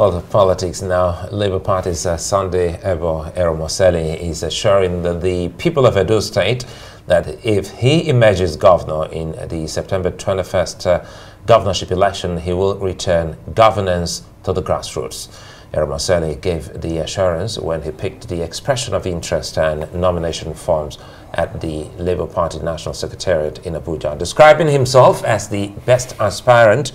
Well, the politics now. Labour Party's Sunday Eromosele is assuring the people of Edo State that if he emerges governor in the September 21st governorship election, he will return governance to the grassroots. Eromosele gave the assurance when he picked the expression of interest and nomination forms at the Labour Party National Secretariat in Abuja, describing himself as the best aspirant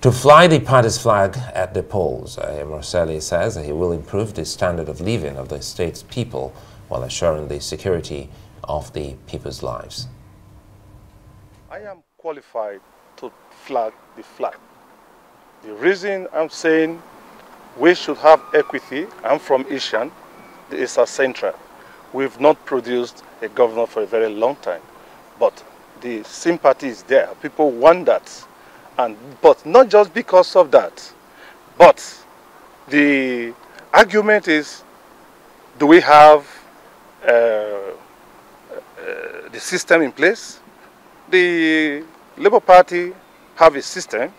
to fly the party's flag at the polls. Eromosele says he will improve the standard of living of the state's people while assuring the security of the people's lives. I am qualified to flag the flag. The reason I'm saying we should have equity, I'm from Ishan, the Issa Central. We've not produced a governor for a very long time, but the sympathy is there. People want that. But not just because of that, but the argument is, do we have the system in place? The Labour Party have a system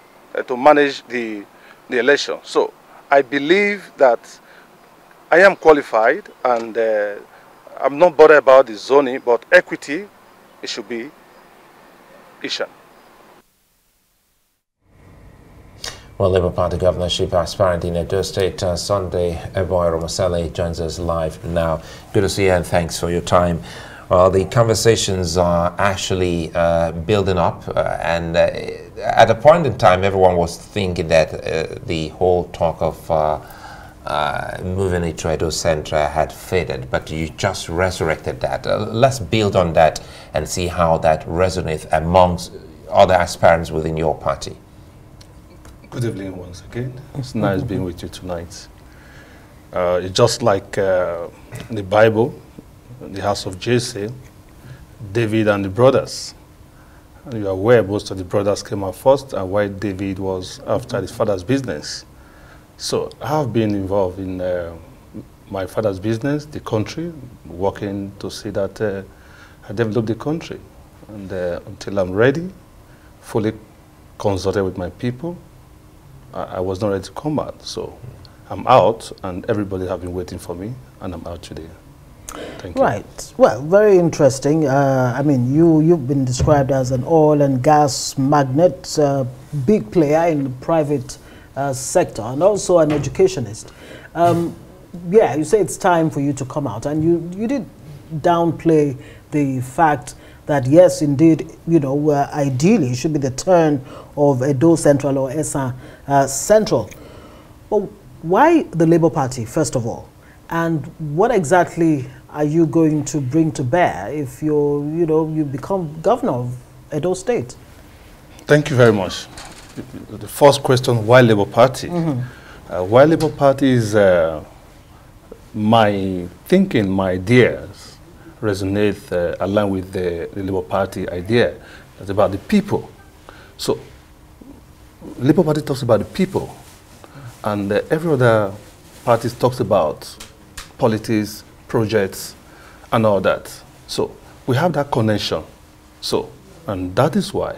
to manage the election. So I believe that I am qualified, and I'm not bothered about the zoning, but equity, it should be Ishan. Well, Labour Party governorship aspirant in Edo State, Sunday Eromosele joins us live now. Good to see you and thanks for your time. Well, the conversations are actually building up and at a point in time everyone was thinking that the whole talk of moving it to Edo Central had faded, but you just resurrected that. Let's build on that and see how that resonates amongst other aspirants within your party. Good evening once again. It's nice being with you tonight. It's just like the Bible, the house of Jesse, David and the brothers. And you are aware most of the brothers came out first, and why David was after his father's business. So I have been involved in my father's business, the country, working to see that I develop the country. And until I'm ready, fully consulted with my people, I was not ready to come out. So I'm out, and everybody have been waiting for me, and I'm out today. Thank you. Right. Well, very interesting. I mean, you've been described as an oil and gas magnate, big player in the private sector, and also an educationist. Yeah, you say it's time for you to come out, and you did downplay the fact that yes, indeed, you know, ideally it should be the turn of Edo Central or Essa Central. But why the Labour Party, first of all? And what exactly are you going to bring to bear if you become governor of Edo State? Thank you very much. The first question, why Labour Party? Why Labour Party is my thinking, my ideas resonate, align with the Labour Party idea. It's about the people. So Labour Party talks about the people, and every other party talks about politics, projects, and all that. So we have that connection. So, and that is why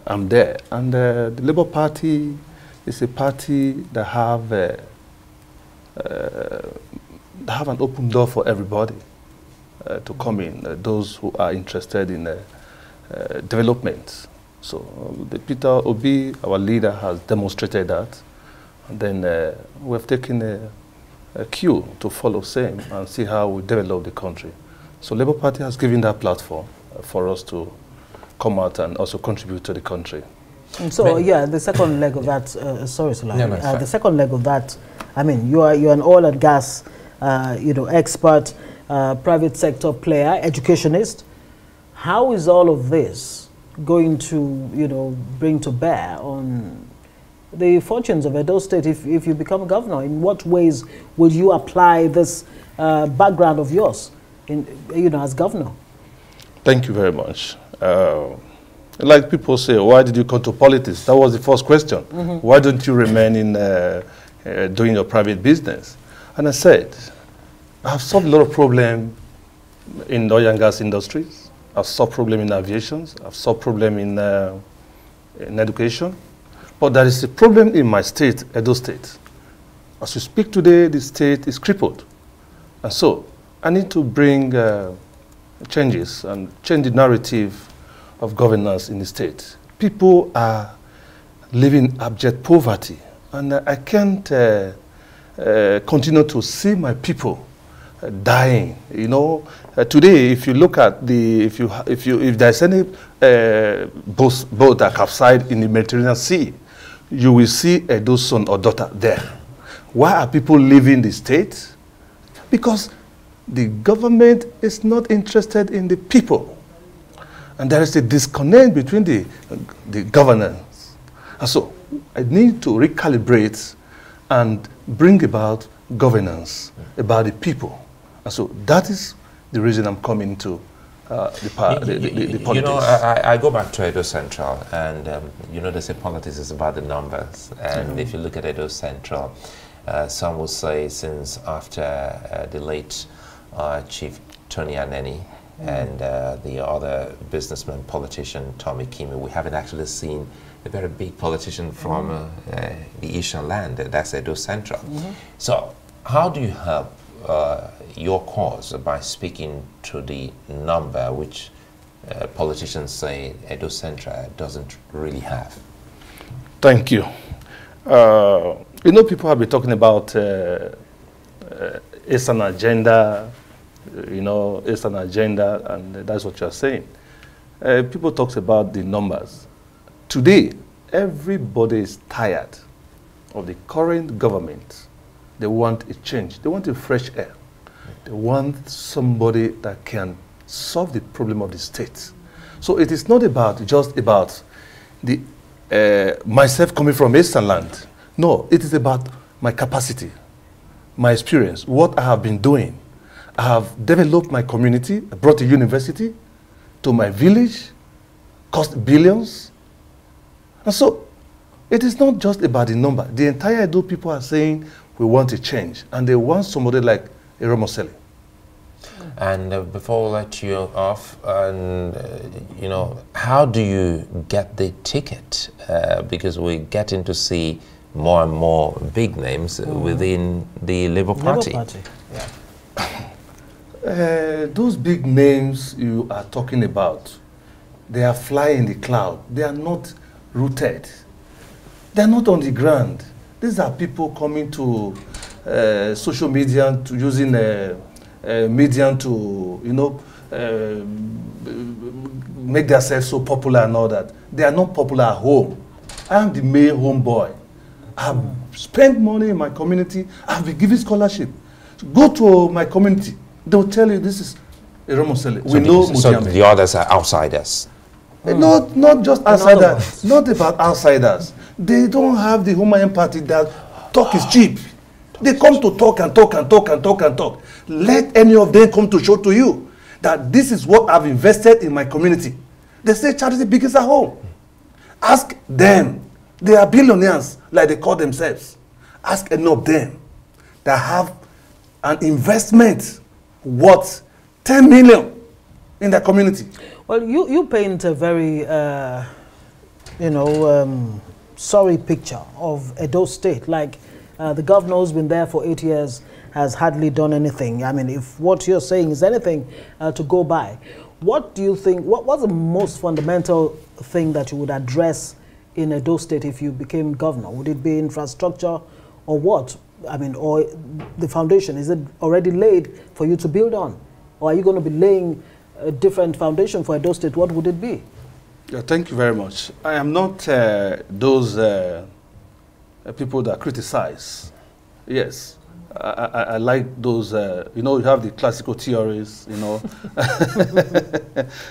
I'm there. And the Labour Party is a party that have an open door for everybody to come in, those who are interested in development. So the Peter Obi, our leader, has demonstrated that. And then we have taken a cue to follow same and see how we develop the country. So Labour Party has given that platform for us to come out and also contribute to the country. And so, yeah, the second leg of that, sorry, Sulaiman, the second leg of that, I mean, you're an oil and gas, expert, private sector player, educationist. How is all of this going to, bring to bear on the fortunes of Edo State if you become governor? In what ways will you apply this background of yours, as governor? Thank you very much. Like people say, why did you come to politics? That was the first question. Why don't you remain in doing your private business? And I said, I have solved a lot of problems in the oil and gas industries. I've solved problems in aviation. I've solved problems in education. But there is a problem in my state, Edo State. As we speak today, the state is crippled. And so I need to bring changes and change the narrative of governance in the state. People are living in abject poverty, and I can't continue to see my people dying. You know, today, if you look at the, if there's any boat that capsized in the Mediterranean Sea, you will see a son or daughter there. Why are people leaving the state? Because the government is not interested in the people. And there is a disconnect between the governance. And so I need to recalibrate and bring about governance about the people. And so that is the reason I'm coming to the politics. You know, I go back to Edo Central, and you know, they say politics is about the numbers. And if you look at Edo Central, some will say since after the late Chief Tony Aneni and the other businessman, politician, Tommy Kimi, we haven't actually seen a very big politician from the Asian land, that's Edo Central. So how do you help your cause by speaking to the number which politicians say Edo Central doesn't really have? Thank you. You know, people have been talking about it's an agenda, you know, it's an agenda, and that's what you're saying. People talk about the numbers. Today, everybody is tired of the current government. They want a change. They want a fresh air. They want somebody that can solve the problem of the state. So it is not about just about the myself coming from Eastern land. No, it is about my capacity, my experience, what I have been doing. I have developed my community, I brought a university to my village, cost billions. And so it is not just about the number. The entire Edo people are saying we want a change, and they want somebody like Eromosele. And before we let you off, you know, how do you get the ticket? Because we're getting to see more and more big names within the Labour Party. Yeah. Those big names you are talking about, they are flying in the cloud. They are not rooted. They are not on the ground. These are people coming to social media, to using media to, you know, make themselves so popular and all that. They are not popular at home. I am the main homeboy. I have spent money in my community. I have been given scholarship. Go to my community. They will tell you this is Eromosele. We know so the others are outsiders. Not just outsiders. Not about outsiders. They don't have the human empathy that talk is cheap. They come to talk and talk and talk and talk and talk. Let any of them come to show to you that this is what I've invested in my community. They say charity begins at home. Ask them. They are billionaires, like they call themselves. Ask any of them that have an investment worth 10 million in their community. Well, you paint a very, you know, sorry picture of Edo State. Like the governor who's been there for 8 years has hardly done anything. I mean, if what you're saying is anything to go by, what do you think, what's the most fundamental thing that you would address in Edo State if you became governor? Would it be infrastructure or what? I mean, or the foundation, is it already laid for you to build on? Or are you going to be laying a different foundation for Edo State? What would it be? Yeah, thank you very much. I am not those people that criticize. Yes, I like those, you know, you have the classical theories, you know,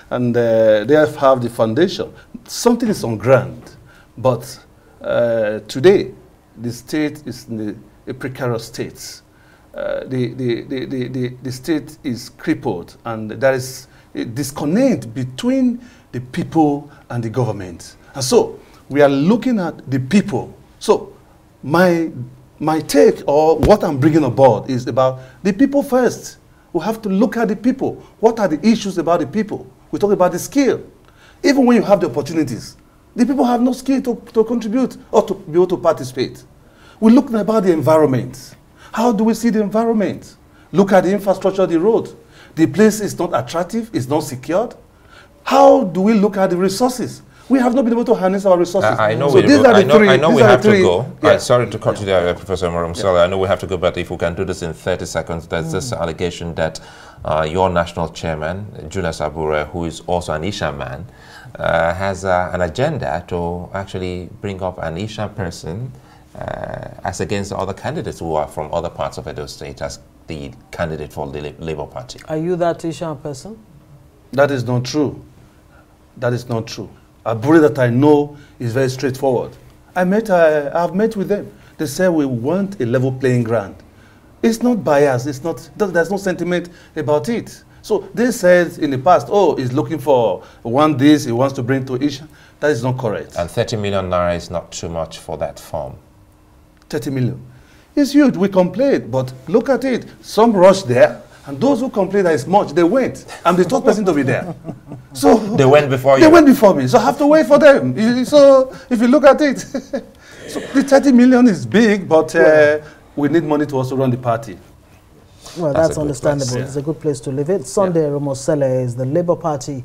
and they have the foundation. Something is on ground, but today the state is in a precarious state. The state is crippled, and there is a disconnect between the people and the government. And so we are looking at the people. So my take, or what I'm bringing aboard, is about the people first. We have to look at the people. What are the issues about the people? We talk about the skill. Even when you have the opportunities, the people have no skill to contribute or to be able to participate. We look about the environment. How do we see the environment? Look at the infrastructure of the road. The place is not attractive, it's not secured. How do we look at the resources? We have not been able to harness our resources. I know so I know we have to go. Yeah. Sorry to cut you there, Professor Eromosele. Yeah. I know we have to go, but if we can do this in 30 seconds, there's this allegation that your national chairman, Julius Abure, who is also an Isha man, has an agenda to actually bring up an Isha person as against other candidates who are from other parts of Edo State as the candidate for the Labour Party. Are you that Isha person? That is not true. That is not true. Abure that I know is very straightforward. I've met with them. They say we want a level playing ground. It's not biased. It's not. There's no sentiment about it. So they said in the past, oh, he's looking for this, he wants to bring to Isha. That is not correct. And 30 million naira is not too much for that farm. 30 million. It's huge. We complained, but look at it. Some rush there, and those who complain that it's much, they went. I'm the third person to be there. So they went before you? They went before me, so I have to wait for them. So if you look at it, so the 30 million is big, but we need money to also run the party. Well, that's understandable. It's a good place to live it. Sunday Eromosele is the Labour Party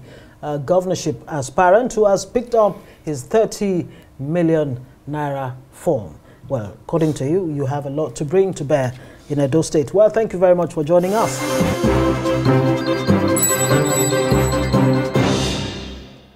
governorship aspirant who has picked up his 30 million naira form. Well, according to you, you have a lot to bring to bear in Edo State. Well, thank you very much for joining us.